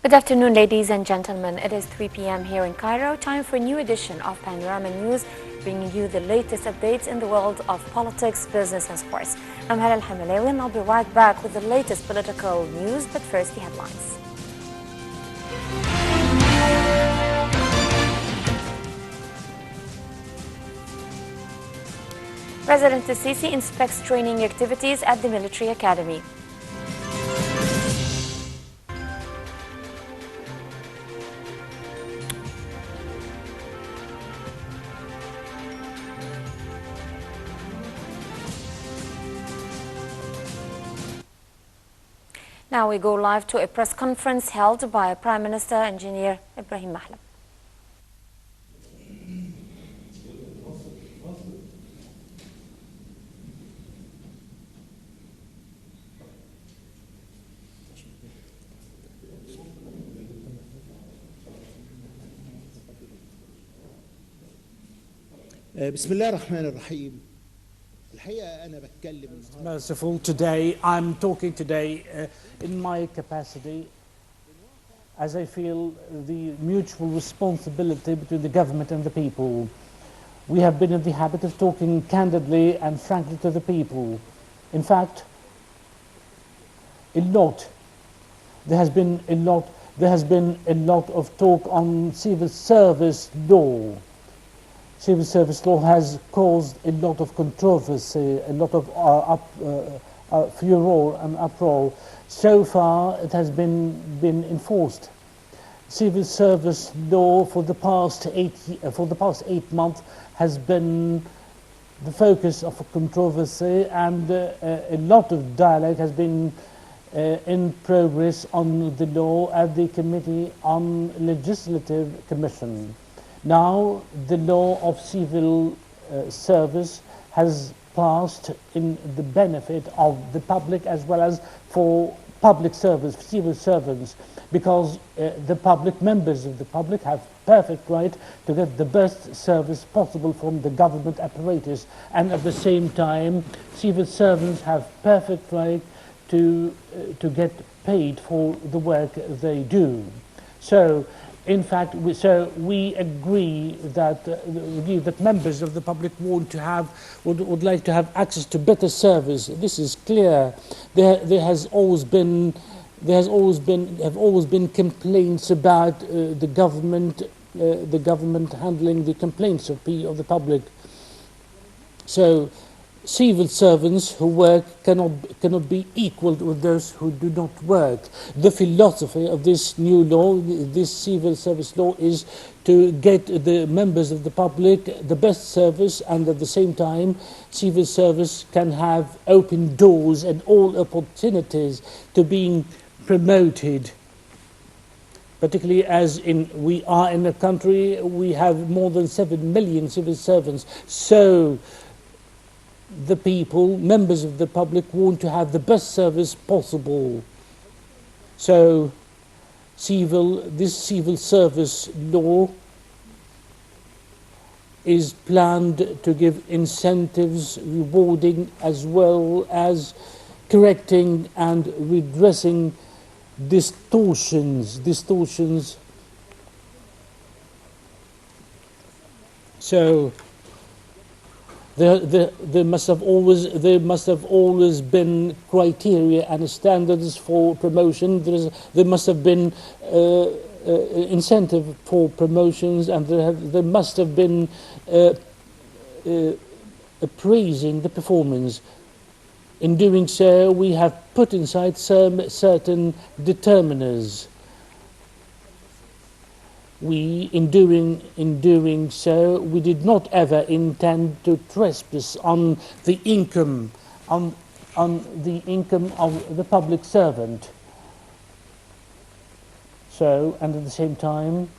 Good afternoon, ladies and gentlemen. It is 3 p.m. here in Cairo. Time for a new edition of Panorama News, bringing you the latest updates in the world of politics, business, and sports. I'm Hala Al-Hamalawi, and I'll be right back with the latest political news, but first, the headlines. President Sisi inspects training activities at the military academy. Now we go live to a press conference held by Prime Minister Engineer Ibrahim Mahlab. بسم الله الرحمن الرحيم. Merciful, today I'm talking in my capacity as I feel the mutual responsibility between the government and the people. We have been in the habit of talking candidly and frankly to the people. In fact, there has been a lot of talk on civil service law. Civil service law has caused a lot of controversy, a lot of furor and uproar. So far, it has been enforced. Civil service law for the past 8 months has been the focus of a controversy, and a lot of dialogue has been in progress on the law at the Committee on Legislative Commission. Now, the law of civil service has passed in the benefit of the public as well as for public service, civil servants, because the public, members of the public, have perfect right to get the best service possible from the government apparatus, and at the same time, civil servants have perfect right to get paid for the work they do. So, in fact, we agree that members of the public would like to have access to better service. This is clear. There have always been complaints about the government handling the complaints of the public. So, civil servants who work cannot be equal with those who do not work. The philosophy of this new law, this civil service law, is to get the members of the public the best service, and at the same time civil service can have open doors and all opportunities to being promoted. Particularly as we are in a country, we have more than 7 million civil servants. So the people, members of the public, want to have the best service possible. So this civil service law is planned to give incentives, rewarding as well as correcting and redressing distortions. So there must have always been criteria and standards for promotion. There must have been incentive for promotions, and there must have been appraising the performance. In doing so, we have put inside certain determiners. In doing so, we did not ever intend to trespass on the income, on the income of the public servant. So, and at the same time,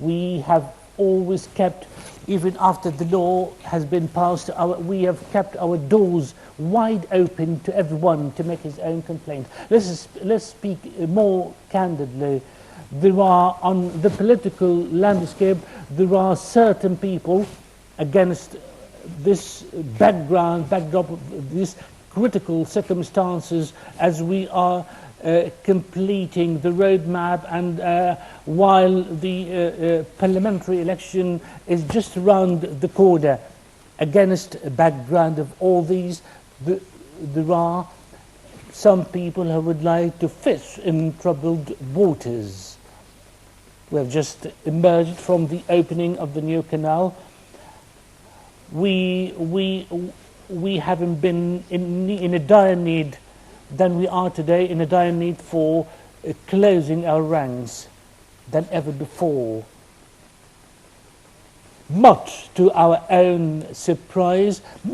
we have always kept, even after the law has been passed, we have kept our doors wide open to everyone to make his own complaint. Let's speak more candidly. There are, on the political landscape, there are certain people against this backdrop of these critical circumstances, as we are completing the roadmap, and while the parliamentary election is just around the corner. Against a background of all these, there are some people who would like to fish in troubled waters. We have just emerged from the opening of the new canal. We haven't been in a dire need than we are today, in a dire need for closing our ranks than ever before. Much to our own surprise, we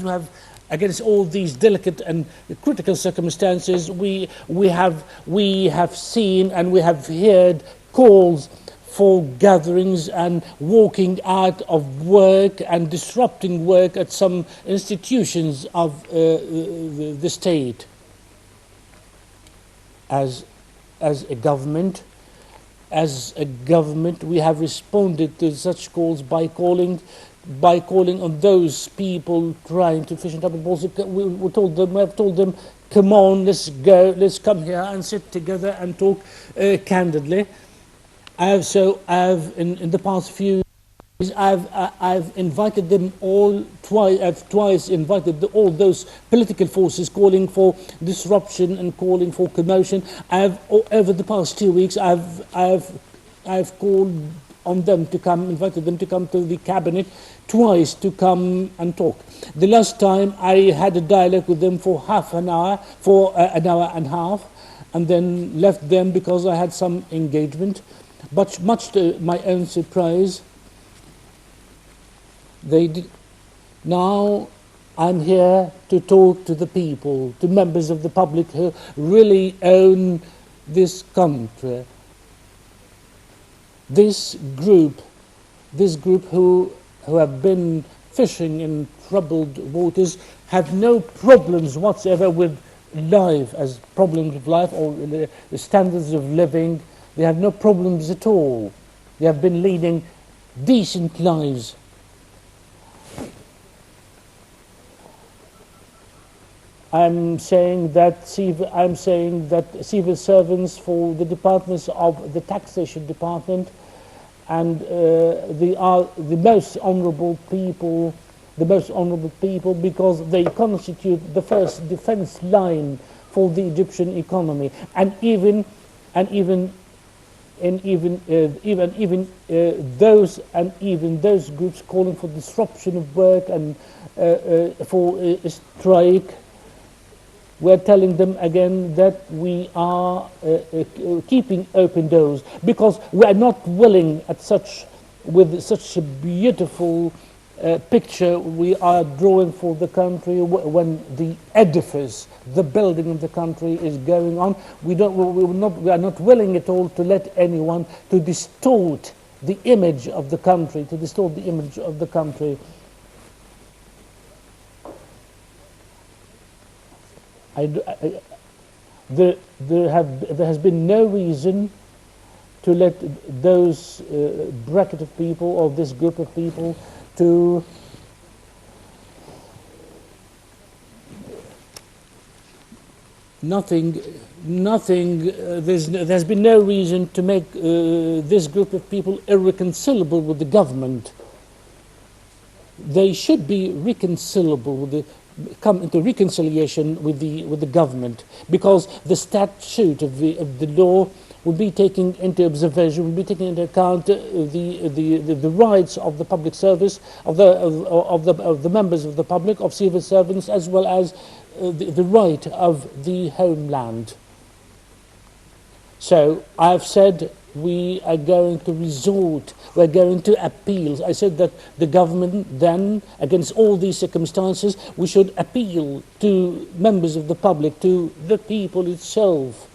have, against all these delicate and critical circumstances, we have seen and we have heard calls for gatherings and walking out of work and disrupting work at some institutions of the state. As a government, we have responded to such calls by calling on those people trying to fish in troubled waters. We have told them, come on, let's come here and sit together and talk candidly. In the past few years, I've invited them all twice. I've twice invited all those political forces calling for disruption and calling for commotion. Over the past 2 weeks, I've called on them to come, invited them to come to the cabinet twice to come and talk. The last time I had a dialogue with them for an hour and a half, and then left them because I had some engagement. But much to my own surprise, they did. Now I'm here to talk to the people, to members of the public who really own this country. This group who have been fishing in troubled waters have no problems whatsoever with life, as problems of life or the standards of living. They have no problems at all. They have been leading decent lives. I'm saying that civil servants for the departments of the taxation department, and they are the most honourable people, because they constitute the first defence line for the Egyptian economy, and even those groups calling for disruption of work and for a strike. We're telling them again that we are keeping open doors, because we are not willing with such a beautiful picture we are drawing for the country when the edifice, the building of the country is going on. We are not willing at all to let anyone to distort the image of the country, There has been no reason to let those bracket of people or this group of people to there's been no reason to make this group of people irreconcilable with the government. They should be reconcilable come into reconciliation with the government, because the statute of the law will be taking into observation, will be taking into account the rights of the public service, of the members of the public, of civil servants, as well as the right of the homeland. So I've said we are going to appeal. I said that the government then, against all these circumstances, we should appeal to members of the public, to the people itself.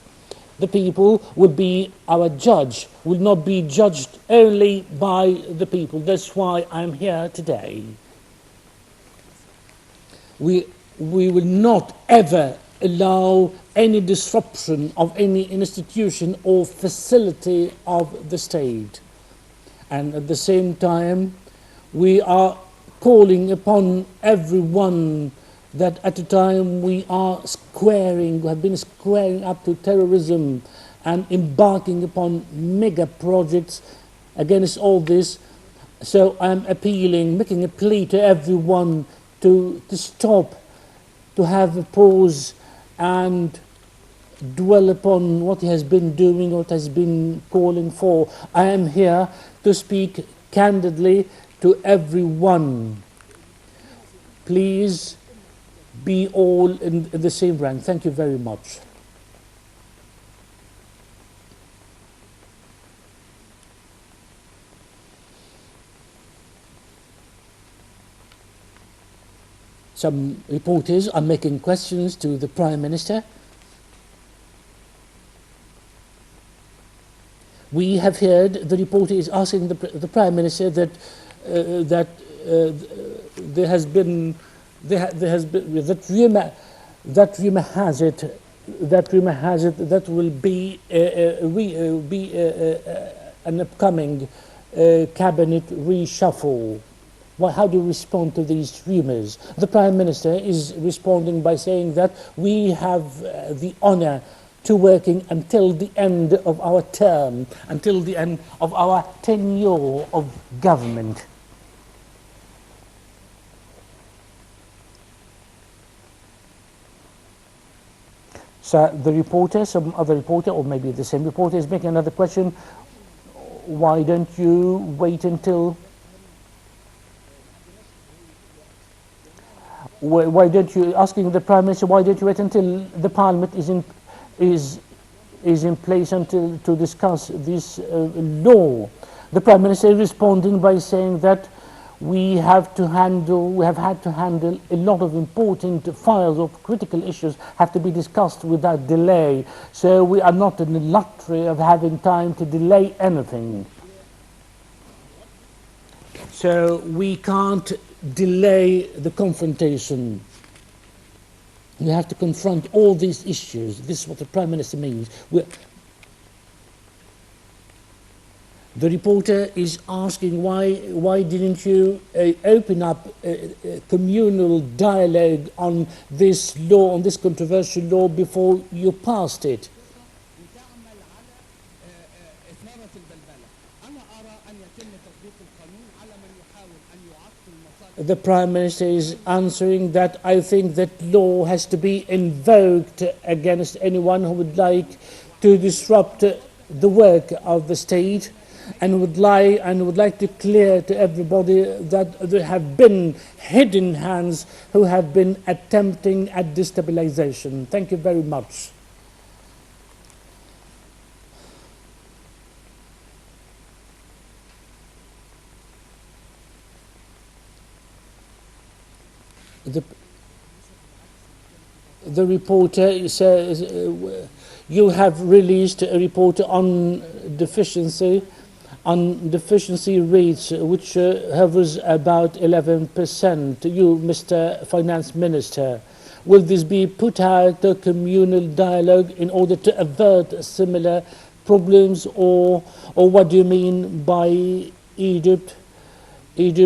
The people would be our judge, will not be judged only by the people. That's why I'm here today. We will not ever allow any disruption of any institution or facility of the state. And at the same time, we are calling upon everyone that at a time we have been squaring up to terrorism and embarking upon mega projects against all this. So I'm appealing, making a plea to everyone to stop, to have a pause and dwell upon what he has been doing, what has been calling for. I am here to speak candidly to everyone. Please be all in the same rank. Thank you very much. Some reporters are making questions to the Prime Minister. We have heard the reporter is asking the Prime Minister that there has been that rumor has it that will be an upcoming cabinet reshuffle. How do you respond to these rumors? The Prime Minister is responding by saying that we have the honor to working until the end of our term, until the end of our tenure of government. So the reporter, some other reporter, or maybe the same reporter, is making another question. Why don't you wait until... Why don't you, asking the Prime Minister, why don't you wait until the Parliament is in place until to discuss this law? The Prime Minister is responding by saying that we have had to handle a lot of important files of critical issues have to be discussed without delay. So we are not in the luxury of having time to delay anything. So we can't delay the confrontation. You have to confront all these issues. This is what the Prime Minister means. The reporter is asking why didn't you open up a communal dialogue on this law, on this controversial law, before you passed it? The Prime Minister is answering that I think that law has to be invoked against anyone who would like to disrupt the work of the state, and would like to clear to everybody that there have been hidden hands who have been attempting at destabilization. Thank you very much. The reporter says you have released a report on deficiency rates, which hovers about 11%. You, Mr. Finance Minister, will this be put out to communal dialogue in order to avert similar problems, or what do you mean by Egypt